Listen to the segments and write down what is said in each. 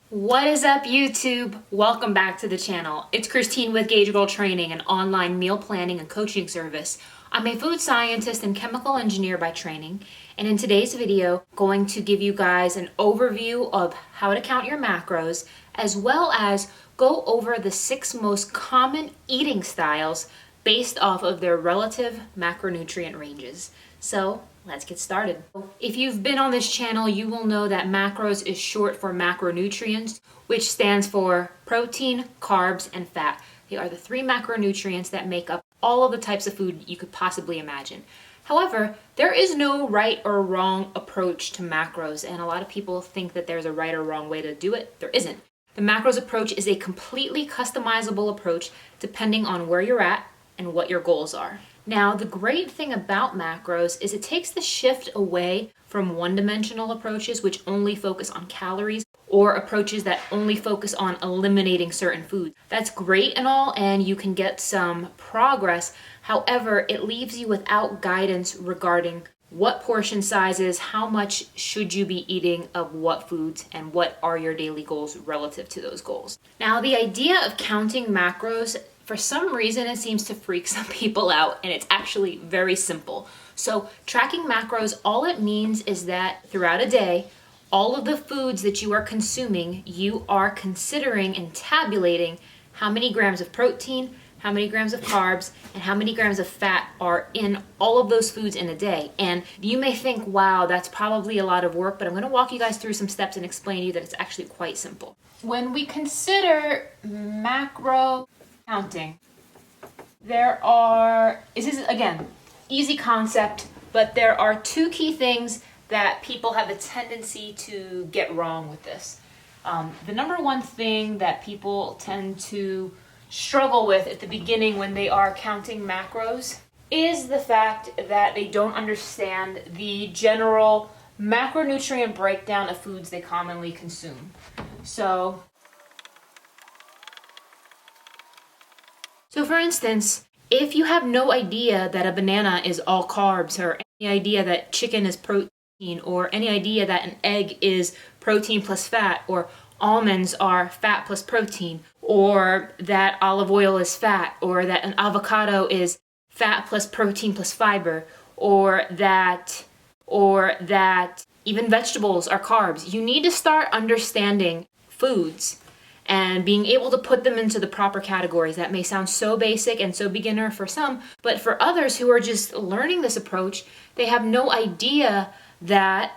What is up, YouTube? Welcome back to the channel. It's Christine with gaugegirltraining, an online meal planning and coaching service. I'm a food scientist and chemical engineer by training, and in today's video, I'm going to give you guys an overview of how to count your macros, as well as go over the 6 most common eating styles based off of their relative macronutrient ranges. So let's get started. If you've been on this channel, you will know that macros is short for macronutrients, which stands for protein, carbs, and fat. They are the 3 macronutrients that make up all of the types of food you could possibly imagine. However, there is no right or wrong approach to macros, and a lot of people think that there's a right or wrong way to do it. There isn't. The macros approach is a completely customizable approach depending on where you're at and what your goals are. Now, the great thing about macros is it takes the shift away from one-dimensional approaches which only focus on calories, or approaches that only focus on eliminating certain foods. That's great and all, and you can get some progress. However, it leaves you without guidance regarding what portion sizes, how much should you be eating of what foods, and what are your daily goals relative to those goals. Now, the idea of counting macros, for some reason, it seems to freak some people out, and it's actually very simple. So tracking macros, all it means is that throughout a day, all of the foods that you are consuming, you are considering and tabulating how many grams of protein, how many grams of carbs, and how many grams of fat are in all of those foods in a day. And you may think, wow, that's probably a lot of work, but I'm going to walk you guys through some steps and explain to you that it's actually quite simple. When we consider macro counting, this is, again, easy concept, but there are 2 key things that people have a tendency to get wrong with this. The number one thing that people tend to struggle with at the beginning when they are counting macros is the fact that they don't understand the general macronutrient breakdown of foods they commonly consume. So for instance, if you have no idea that a banana is all carbs, or any idea that chicken is protein, or any idea that an egg is protein plus fat, or almonds are fat plus protein, or that olive oil is fat, or that an avocado is fat plus protein plus fiber, or that even vegetables are carbs, you need to start understanding foods and being able to put them into the proper categories. That may sound so basic and so beginner for some, but for others who are just learning this approach, they have no idea that,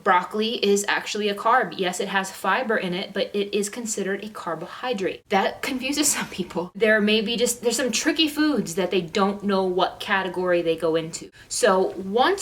broccoli is actually a carb. Yes, it has fiber in it, but it is considered a carbohydrate. That confuses some people. There's some tricky foods that they don't know what category they go into. So what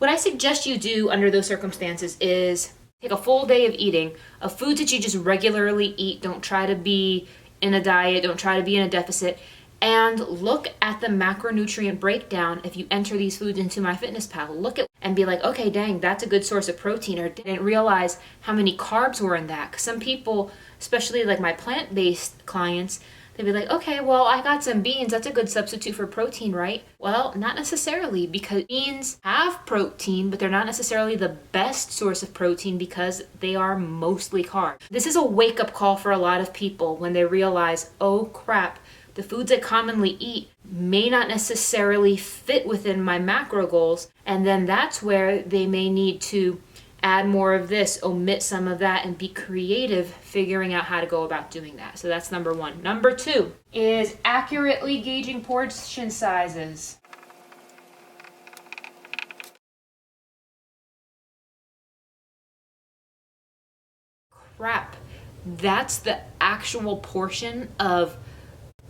I suggest you do under those circumstances is take a full day of eating of foods that you just regularly eat. Don't try to be in a diet. Don't try to be in a deficit. And look at the macronutrient breakdown. If you enter these foods into MyFitnessPal, look at and be like, okay, dang, that's a good source of protein, or didn't realize how many carbs were in that. 'Cause some people, especially like my plant-based clients, they'd be like, okay, well, I got some beans. That's a good substitute for protein, right? Well, not necessarily, because beans have protein, but they're not necessarily the best source of protein because they are mostly carbs. This is a wake-up call for a lot of people when they realize, oh crap, the foods I commonly eat may not necessarily fit within my macro goals, and then that's where they may need to add more of this, omit some of that, and be creative figuring out how to go about doing that. So that's number 1. Number 2 is accurately gauging portion sizes. Crap, that's the actual portion of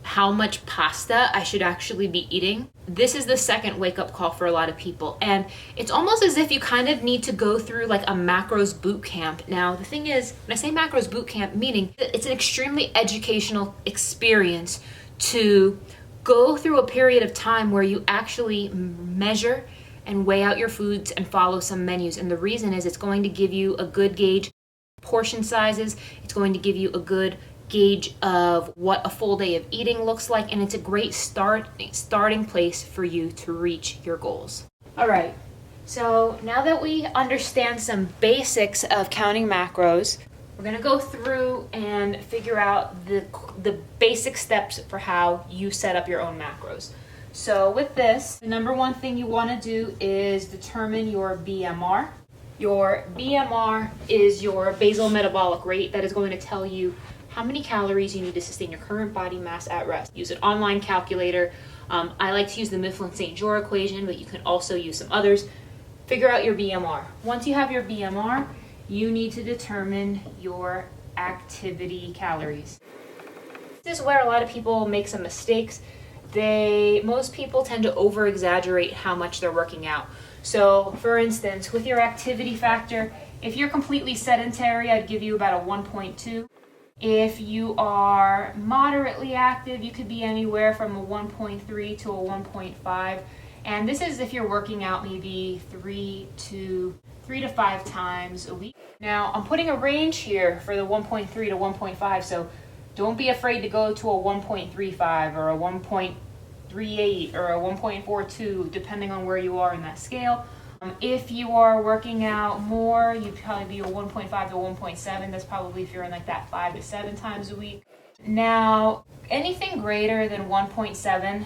how much pasta I should actually be eating. This is the second wake-up call for a lot of people. And it's almost as if you kind of need to go through like a macros boot camp. Now, the thing is, when I say macros boot camp, meaning it's an extremely educational experience to go through a period of time where you actually measure and weigh out your foods and follow some menus. And the reason is it's going to give you a good gauge portion sizes. It's going to give you a good gauge of what a full day of eating looks like, and it's a great starting place for you to reach your goals. All right, So now that we understand some basics of counting macros, we're gonna go through and figure out the basic steps for how you set up your own macros. So with this, the number one thing you wanna do is determine your BMR. Your BMR is your basal metabolic rate. That is going to tell you how many calories you need to sustain your current body mass at rest. Use an online calculator. I like to use the Mifflin-St. Jean equation, but you can also use some others. Figure out your BMR. Once you have your BMR, you need to determine your activity calories. This is where a lot of people make some mistakes. Most people tend to over-exaggerate how much they're working out. So for instance, with your activity factor, if you're completely sedentary, I'd give you about a 1.2. If you are moderately active, you could be anywhere from a 1.3 to a 1.5. And this is if you're working out maybe 3 to 5 times a week. Now, I'm putting a range here for the 1.3 to 1.5, so don't be afraid to go to a 1.35 or a 1.38 or a 1.42, depending on where you are in that scale. If you are working out more, you'd probably be a 1.5 to 1.7. That's probably if you're in like that 5 to 7 times a week. Now, anything greater than 1.7,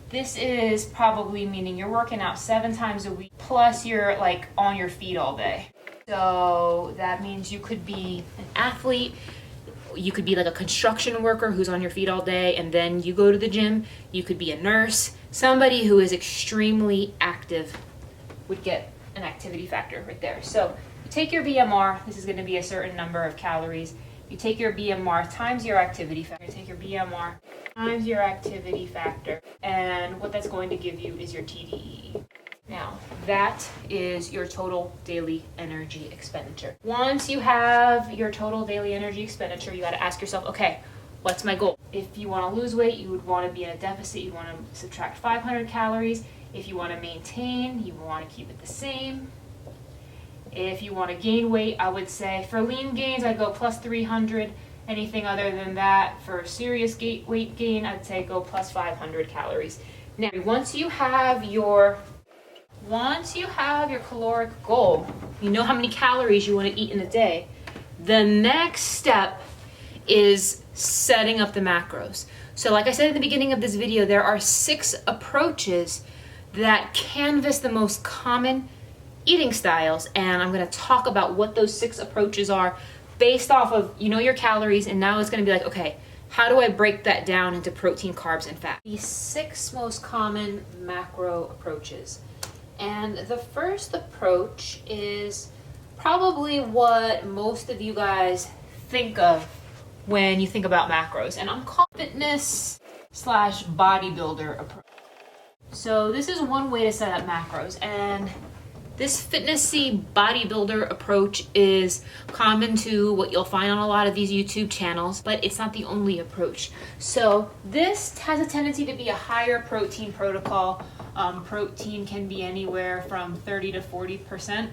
this is probably meaning you're working out 7 times a week, plus you're like on your feet all day. So that means you could be an athlete, you could be like a construction worker who's on your feet all day, and then you go to the gym. You could be a nurse. Somebody who is extremely active would get an activity factor right there. So you take your BMR, this is going to be a certain number of calories. You take your BMR times your activity factor. Take your BMR times your activity factor, and what that's going to give you is your TDEE. Now, that is your total daily energy expenditure. Once you have your total daily energy expenditure, you got to ask yourself, okay, what's my goal? If you want to lose weight, you would want to be in a deficit. You want to subtract 500 calories. If you want to maintain, you want to keep it the same. If you want to gain weight, I would say for lean gains, I'd go plus 300. Anything other than that, for serious weight gain, I'd say go plus 500 calories. Now, once you have your caloric goal, you know how many calories you want to eat in a day, the next step is setting up the macros. So like I said at the beginning of this video, there are 6 approaches that canvas the most common eating styles, and I'm going to talk about what those 6 approaches are based off of, your calories, and now it's going to be like, okay, how do I break that down into protein, carbs, and fat? The 6 most common macro approaches. And the first approach is probably what most of you guys think of when you think about macros, and I'm calling fitness/bodybuilder approach. So this is one way to set up macros, and this fitnessy bodybuilder approach is common to what you'll find on a lot of these YouTube channels, but it's not the only approach. So this has a tendency to be a higher protein protocol. Protein can be anywhere from 30 to 40%.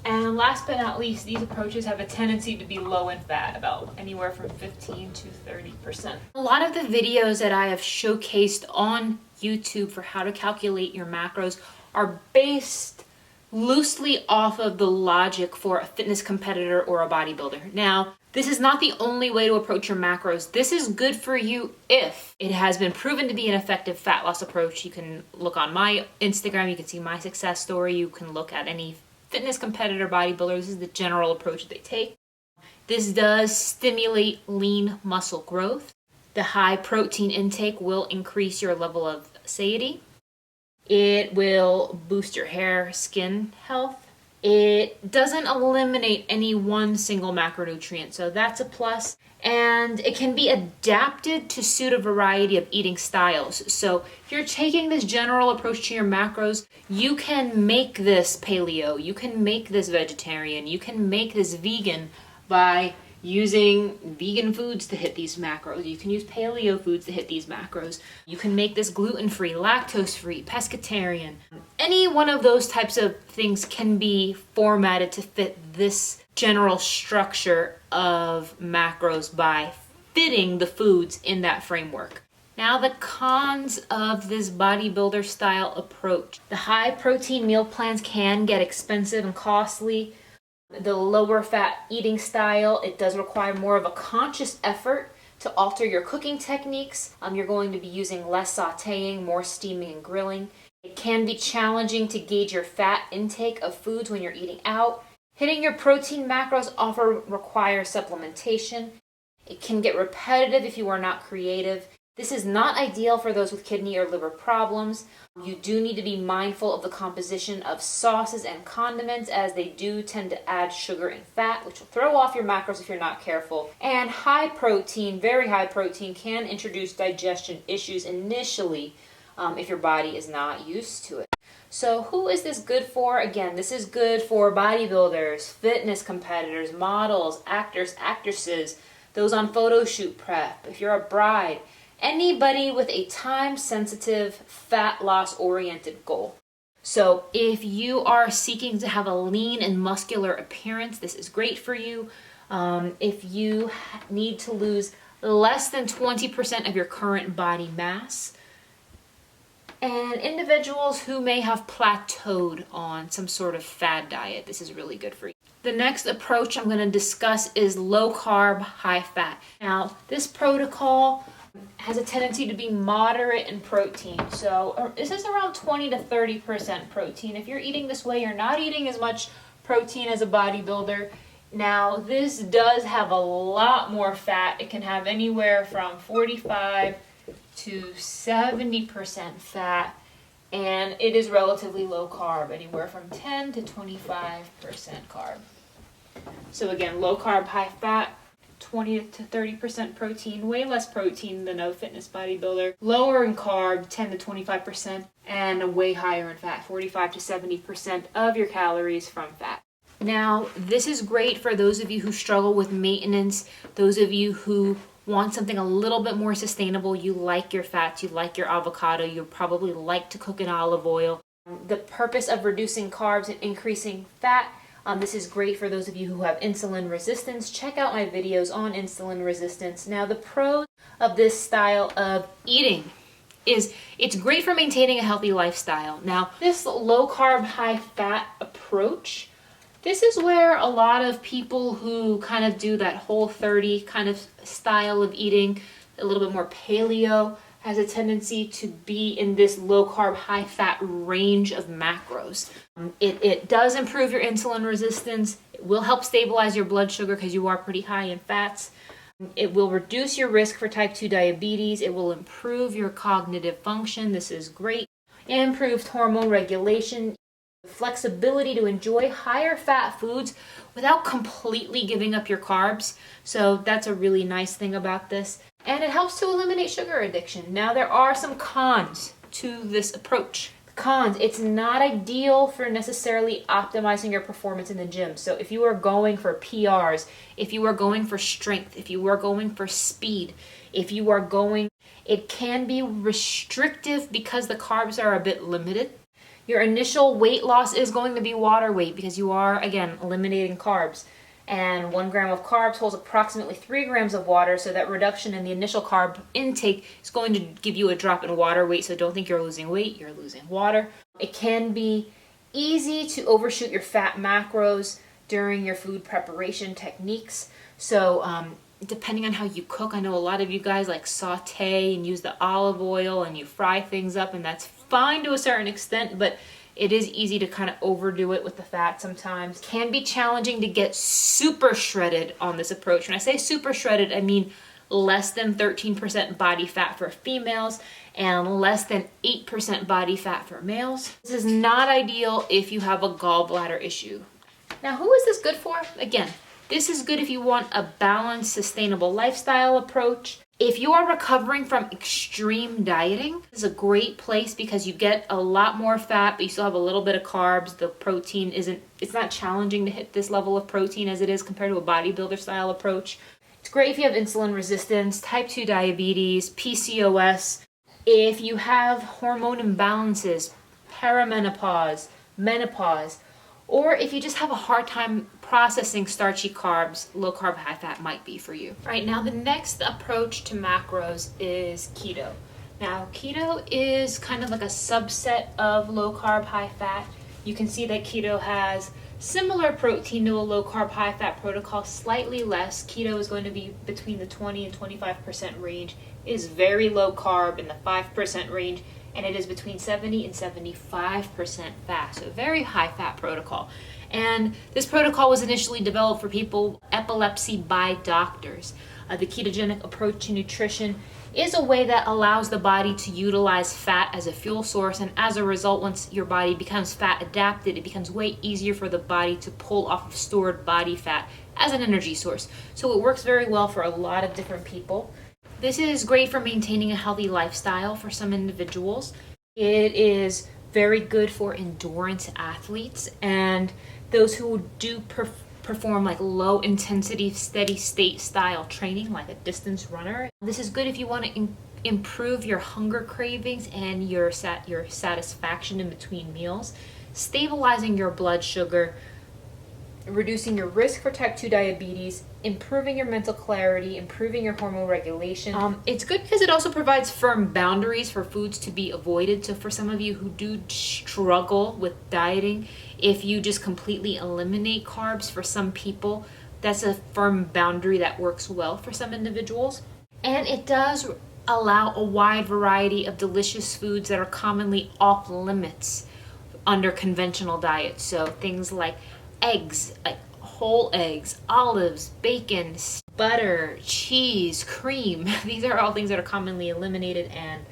And last but not least, these approaches have a tendency to be low in fat, about anywhere from 15 to 30%. A lot of the videos that I have showcased on YouTube for how to calculate your macros are based loosely off of the logic for a fitness competitor or a bodybuilder. Now, this is not the only way to approach your macros. This is good for you if it has been proven to be an effective fat loss approach. You can look on my Instagram, you can see my success story, you can look at any fitness competitor bodybuilder. This is the general approach that they take. This does stimulate lean muscle growth. The high protein intake will increase your level of satiety. It will boost your hair, skin health. It doesn't eliminate any one single macronutrient, so that's a plus. And it can be adapted to suit a variety of eating styles. So if you're taking this general approach to your macros, you can make this paleo, you can make this vegetarian, you can make this vegan by using vegan foods to hit these macros. You can use paleo foods to hit these macros. You can make this gluten-free, lactose-free, pescatarian. Any one of those types of things can be formatted to fit this general structure of macros by fitting the foods in that framework. Now the cons of this bodybuilder style approach. The high protein meal plans can get expensive and costly. The lower fat eating style, it does require more of a conscious effort to alter your cooking techniques. You're going to be using less sauteing, more steaming and grilling. It can be challenging to gauge your fat intake of foods when you're eating out. Hitting your protein macros often requires supplementation. It can get repetitive if you are not creative. This is not ideal for those with kidney or liver problems. You do need to be mindful of the composition of sauces and condiments, as they do tend to add sugar and fat, which will throw off your macros if you're not careful. And high protein, very high protein, can introduce digestion issues initially if your body is not used to it. So who is this good for? Again, this is good for bodybuilders, fitness competitors, models, actors, actresses, those on photo shoot prep, if you're a bride, anybody with a time-sensitive, fat loss-oriented goal. So if you are seeking to have a lean and muscular appearance, this is great for you. If you need to lose less than 20% of your current body mass, and individuals who may have plateaued on some sort of fad diet, this is really good for you. The next approach I'm going to discuss is low carb, high fat. Now, this protocol has a tendency to be moderate in protein. So this is around 20 to 30% protein. If you're eating this way, you're not eating as much protein as a bodybuilder. Now, this does have a lot more fat. It can have anywhere from 45 to 70% fat, and it is relatively low carb, anywhere from 10 to 25% carb. So again, low carb, high fat, 20 to 30% protein, way less protein than a fitness bodybuilder. Lower in carb, 10 to 25%, and way higher in fat, 45 to 70% of your calories from fat. Now, this is great for those of you who struggle with maintenance, those of you who want something a little bit more sustainable. You like your fats, you like your avocado, you probably like to cook in olive oil. The purpose of reducing carbs and increasing fat, this is great for those of you who have insulin resistance. Check out my videos on insulin resistance. Now, the pros of this style of eating is it's great for maintaining a healthy lifestyle. Now, this low carb, high fat approach, this is where a lot of people who kind of do that Whole30 kind of style of eating, a little bit more paleo, has a tendency to be in this low carb, high fat range of macros. It does improve your insulin resistance. It will help stabilize your blood sugar because you are pretty high in fats. It will reduce your risk for type 2 diabetes. It will improve your cognitive function. This is great. Improved hormone regulation. Flexibility to enjoy higher fat foods without completely giving up your carbs. So that's a really nice thing about this. And it helps to eliminate sugar addiction. Now, there are some cons to this approach. Cons, it's not ideal for necessarily optimizing your performance in the gym. So if you are going for PRs, if you are going for strength, if you are going for speed, if you are going, it can be restrictive because the carbs are a bit limited. Your initial weight loss is going to be water weight because you are, again, eliminating carbs. And 1 gram of carbs holds approximately 3 grams of water, so that reduction in the initial carb intake is going to give you a drop in water weight. So don't think you're losing weight, you're losing water. It can be easy to overshoot your fat macros during your food preparation techniques. So depending on how you cook, I know a lot of you guys like saute and use the olive oil and you fry things up, and that's fine to a certain extent, but it is easy to kind of overdo it with the fat sometimes. Can be challenging to get super shredded on this approach. When I say super shredded, I mean less than 13% body fat for females and less than 8% body fat for males. This is not ideal if you have a gallbladder issue. Now, who is this good for? Again, this is good if you want a balanced, sustainable lifestyle approach. If you are recovering from extreme dieting, this is a great place because you get a lot more fat, but you still have a little bit of carbs. The protein it's not challenging to hit this level of protein as it is compared to a bodybuilder style approach. It's great if you have insulin resistance, type 2 diabetes, PCOS, if you have hormone imbalances, perimenopause, menopause, or if you just have a hard time processing starchy carbs, low carb, high fat might be for you. All right, now the next approach to macros is keto. Now, keto is kind of like a subset of low carb, high fat. You can see that keto has similar protein to a low carb, high fat protocol, slightly less. Keto is going to be between the 20 and 25% range. It is very low carb in the 5% range, and it is between 70 and 75% fat. So a very high fat protocol. And this protocol was initially developed for people with epilepsy by doctors. The ketogenic approach to nutrition is a way that allows the body to utilize fat as a fuel source, and as a result, once your body becomes fat adapted, it becomes way easier for the body to pull off of stored body fat as an energy source. So it works very well for a lot of different people. This is great for maintaining a healthy lifestyle for some individuals. It is very good for endurance athletes and those who do perform like low intensity, steady state style training, like a distance runner. This is good if you want to improve your hunger cravings and your satisfaction in between meals, stabilizing your blood sugar, reducing your risk for type 2 diabetes, improving your mental clarity, improving your hormone regulation. It's good because it also provides firm boundaries for foods to be avoided. So for some of you who do struggle with dieting, if you just completely eliminate carbs, for some people, that's a firm boundary that works well for some individuals. And it does allow a wide variety of delicious foods that are commonly off limits under conventional diets. So things like eggs, like whole eggs, olives, bacon, butter, cheese, cream. These are all things that are commonly eliminated, and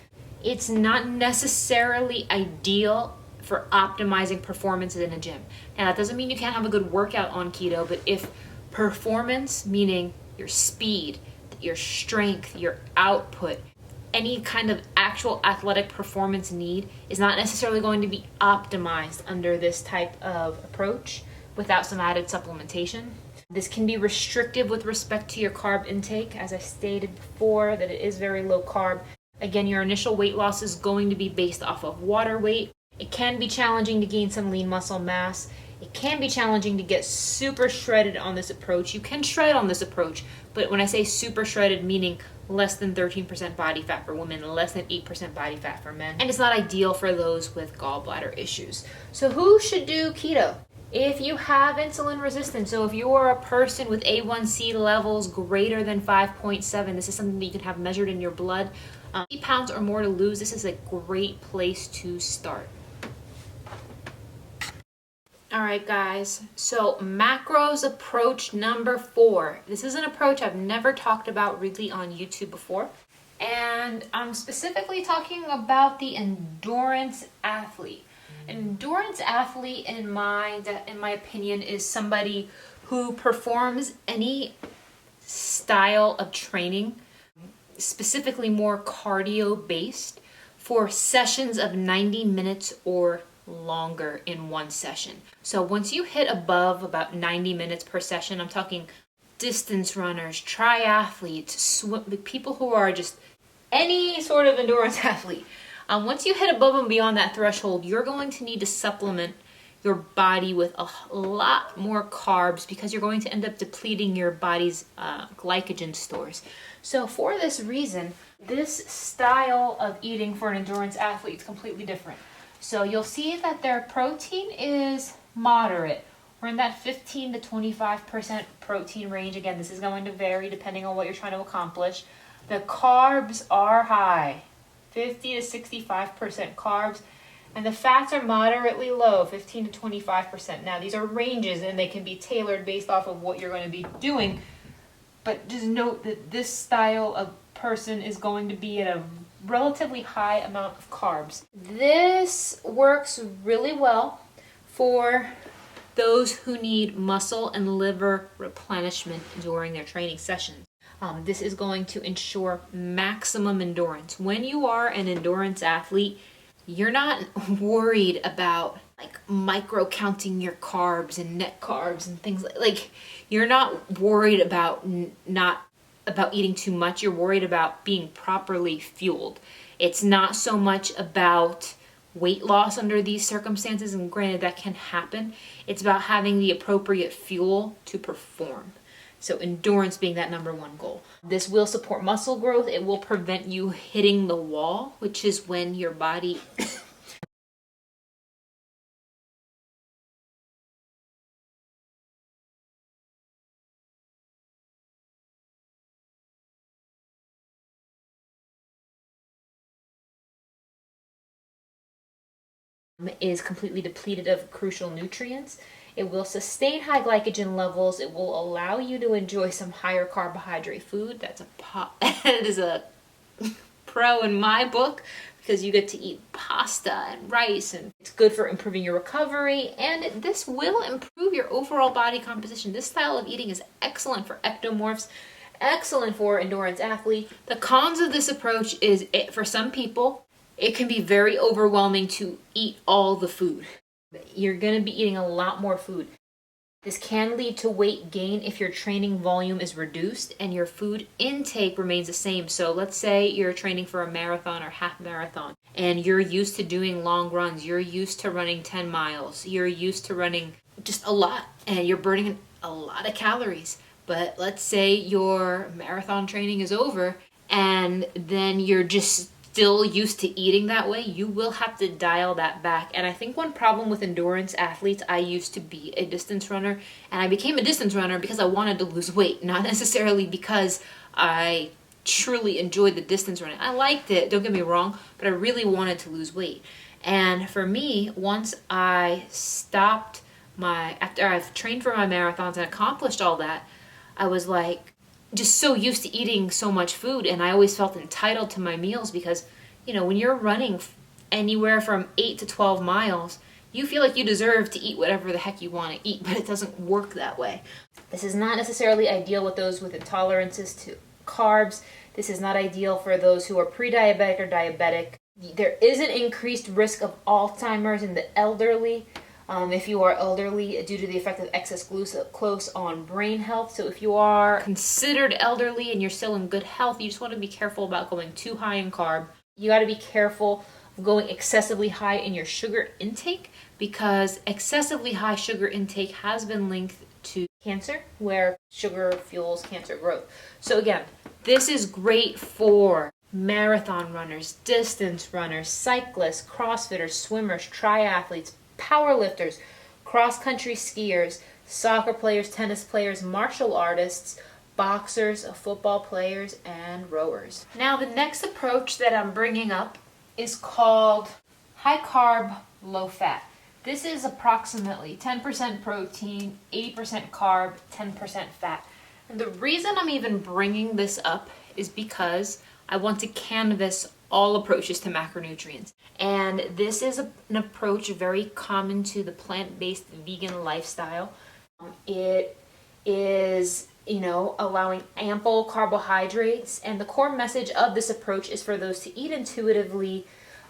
it's not necessarily ideal for optimizing performance in a gym. Now, that doesn't mean you can't have a good workout on keto, but if performance, meaning your speed, your strength, your output, any kind of actual athletic performance need is not necessarily going to be optimized under this type of approach without some added supplementation. This can be restrictive with respect to your carb intake, as I stated before, that it is very low carb. Again, your initial weight loss is going to be based off of water weight. It can be challenging to gain some lean muscle mass. It can be challenging to get super shredded on this approach. You can shred on this approach, but when I say super shredded, meaning less than 13% body fat for women, less than 8% body fat for men. And it's not ideal for those with gallbladder issues. So who should do keto? If you have insulin resistance, so if you're a person with A1C levels greater than 5.7, this is something that you can have measured in your blood, 8 pounds or more to lose, this is a great place to start. All right, guys, so macros approach number 4. This is an approach I've never talked about really on YouTube before. And I'm specifically talking about the endurance athlete. An endurance athlete, in my opinion, is somebody who performs any style of training, specifically more cardio-based, for sessions of 90 minutes or longer in one session. So once you hit above about 90 minutes per session, I'm talking distance runners, triathletes, people who are just any sort of endurance athlete. Once you hit above and beyond that threshold, you're going to need to supplement your body with a lot more carbs because you're going to end up depleting your body's glycogen stores. So for this reason, this style of eating for an endurance athlete is completely different. So you'll see that their protein is moderate. We're in that 15 to 25% protein range. Again, this is going to vary depending on what you're trying to accomplish. The carbs are high, 50 to 65% carbs, and the fats are moderately low, 15 to 25%. Now, these are ranges, and they can be tailored based off of what you're going to be doing, but just note that this style of person is going to be at a relatively high amount of carbs. This works really well for those who need muscle and liver replenishment during their training sessions. This is going to ensure maximum endurance. When you are an endurance athlete, you're not worried about like micro counting your carbs and net carbs and things like you're not worried about about eating too much. You're worried about being properly fueled. It's not so much about weight loss under these circumstances, and granted that can happen. It's about having the appropriate fuel to perform. So endurance being that number one goal. This will support muscle growth. It will prevent you hitting the wall, which is when your body is completely depleted of crucial nutrients. It will sustain high glycogen levels. It will allow you to enjoy some higher carbohydrate food. That is a pro in my book, because you get to eat pasta and rice, and it's good for improving your recovery, and this will improve your overall body composition. This style of eating is excellent for ectomorphs, excellent for endurance athletes. The cons of this approach is, for some people, it can be very overwhelming to eat all the food. You're going to be eating a lot more food. This can lead to weight gain if your training volume is reduced and your food intake remains the same. So let's say you're training for a marathon or half marathon, and you're used to doing long runs. You're used to running 10 miles. You're used to running just a lot, and you're burning a lot of calories. But let's say your marathon training is over, and then you're just still used to eating that way. You will have to dial that back. And I think one problem with endurance athletes, I used to be a distance runner, and I became a distance runner because I wanted to lose weight, not necessarily because I truly enjoyed the distance running. I liked it, don't get me wrong, but I really wanted to lose weight. And for me, once I stopped after I've trained for my marathons and accomplished all that, I was like, just so used to eating so much food, and I always felt entitled to my meals because, when you're running anywhere from 8 to 12 miles, you feel like you deserve to eat whatever the heck you want to eat, but it doesn't work that way. This is not necessarily ideal with those with intolerances to carbs. This is not ideal for those who are pre-diabetic or diabetic. There is an increased risk of Alzheimer's in the elderly. If you are elderly, due to the effect of excess glucose on brain health. So if you are considered elderly and you're still in good health, you just want to be careful about going too high in carb. You got to be careful of going excessively high in your sugar intake, because excessively high sugar intake has been linked to cancer, where sugar fuels cancer growth. So again, this is great for marathon runners, distance runners, cyclists, crossfitters, swimmers, triathletes, powerlifters, cross-country skiers, soccer players, tennis players, martial artists, boxers, football players, and rowers. Now, the next approach that I'm bringing up is called high carb, low fat. This is approximately 10% protein, 80% carb, 10% fat. And the reason I'm even bringing this up is because I want to canvas all approaches to macronutrients. And this is an approach very common to the plant-based vegan lifestyle. It is, allowing ample carbohydrates. And the core message of this approach is for those to eat intuitively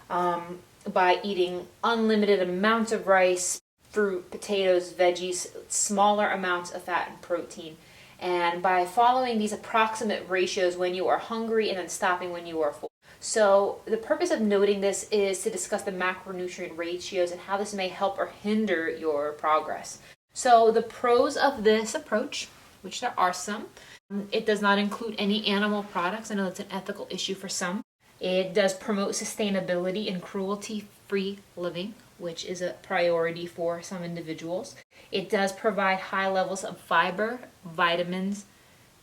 by eating unlimited amounts of rice, fruit, potatoes, veggies, smaller amounts of fat and protein. And by following these approximate ratios when you are hungry and then stopping when you are full. So the purpose of noting this is to discuss the macronutrient ratios and how this may help or hinder your progress. So the pros of this approach, which there are some, it does not include any animal products. I know that's an ethical issue for some. It does promote sustainability and cruelty-free living, which is a priority for some individuals. It does provide high levels of fiber, vitamins,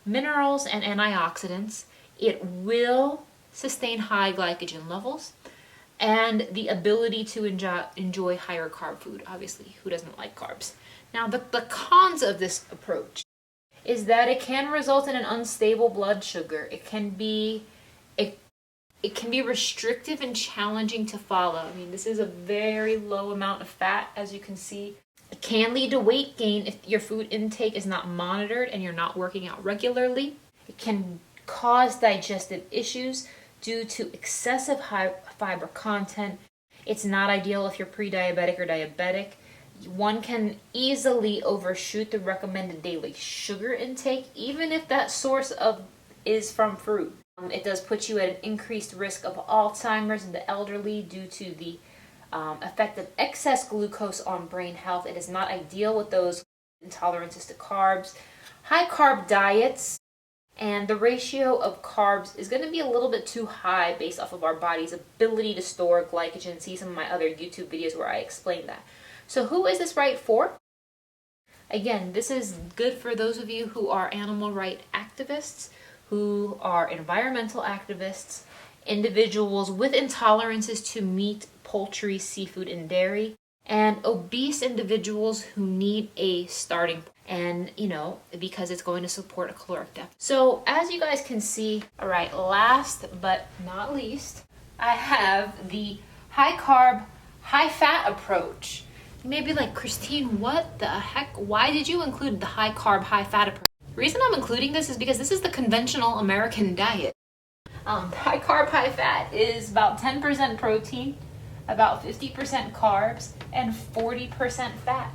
minerals, and antioxidants. It will sustain high glycogen levels and the ability to enjoy higher carb food. Obviously, who doesn't like carbs? Now, the cons of this approach is that it can result in an unstable blood sugar. It can be restrictive and challenging to follow. I mean, this is a very low amount of fat, as you can see. It can lead to weight gain if your food intake is not monitored and you're not working out regularly. It can cause digestive issues due to excessive high fiber content. It's not ideal if you're pre-diabetic or diabetic. One can easily overshoot the recommended daily sugar intake, even if that source is from fruit. It does put you at an increased risk of Alzheimer's in the elderly due to the effect of excess glucose on brain health. It is not ideal with those intolerances to carbs. high carb diets and the ratio of carbs is going to be a little bit too high based off of our body's ability to store glycogen. See some of my other YouTube videos where I explain that. So who is this right for? Again, this is good for those of you who are animal rights activists, who are environmental activists, individuals with intolerances to meat, poultry, seafood, and dairy, and obese individuals who need a starting point. And, because it's going to support a caloric deficit. So as you guys can see, all right, last but not least, I have the high carb, high fat approach. You may be like, Christine, what the heck? Why did you include the high carb, high fat approach? The reason I'm including this is because this is the conventional American diet. High carb, high fat is about 10% protein, about 50% carbs, and 40% fat.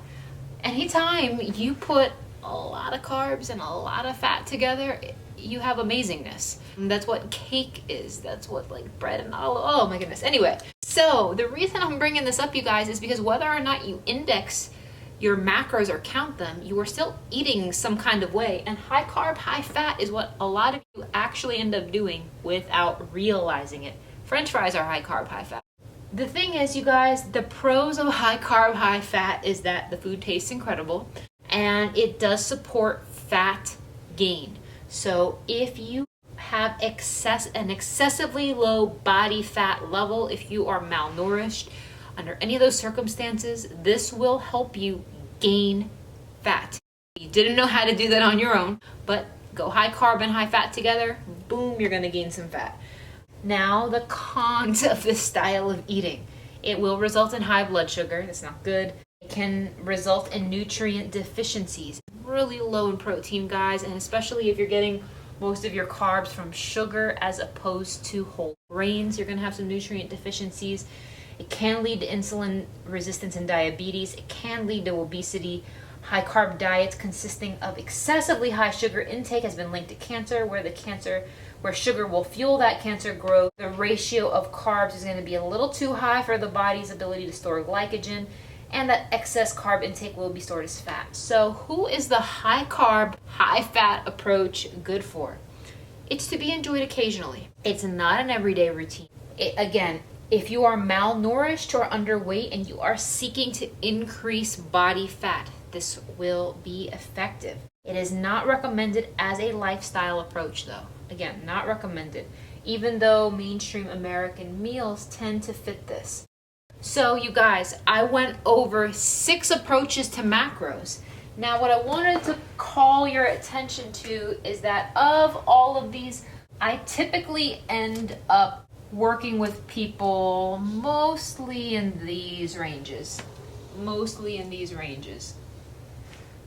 Anytime you put a lot of carbs and a lot of fat together, you have amazingness. And that's what cake is. That's what bread and oh my goodness. Anyway, so the reason I'm bringing this up, you guys, is because whether or not you index your macros or count them, you are still eating some kind of way. And high carb, high fat is what a lot of you actually end up doing without realizing it. French fries are high carb, high fat. The thing is, you guys, the pros of high carb, high fat is that the food tastes incredible and it does support fat gain. So if you have an excessively low body fat level, if you are malnourished, under any of those circumstances, this will help you gain fat. You didn't know how to do that on your own, but go high carb and high fat together, boom, you're gonna gain some fat. Now, the cons of this style of eating. It will result in high blood sugar. That's not good. It can result in nutrient deficiencies. Really low in protein, guys, and especially if you're getting most of your carbs from sugar as opposed to whole grains, you're going to have some nutrient deficiencies. It can lead to insulin resistance and diabetes. It can lead to obesity. High carb diets consisting of excessively high sugar intake has been linked to cancer, where sugar will fuel that cancer growth. The ratio of carbs is going to be a little too high for the body's ability to store glycogen, and that excess carb intake will be stored as fat. So who is the high carb, high fat approach good for? It's to be enjoyed occasionally. It's not an everyday routine. Again, if you are malnourished or underweight and you are seeking to increase body fat, this will be effective. It is not recommended as a lifestyle approach, though. Again, not recommended, even though mainstream American meals tend to fit this. So you guys, I went over 6 approaches to macros. Now what I wanted to call your attention to is that of all of these, I typically end up working with people mostly in these ranges.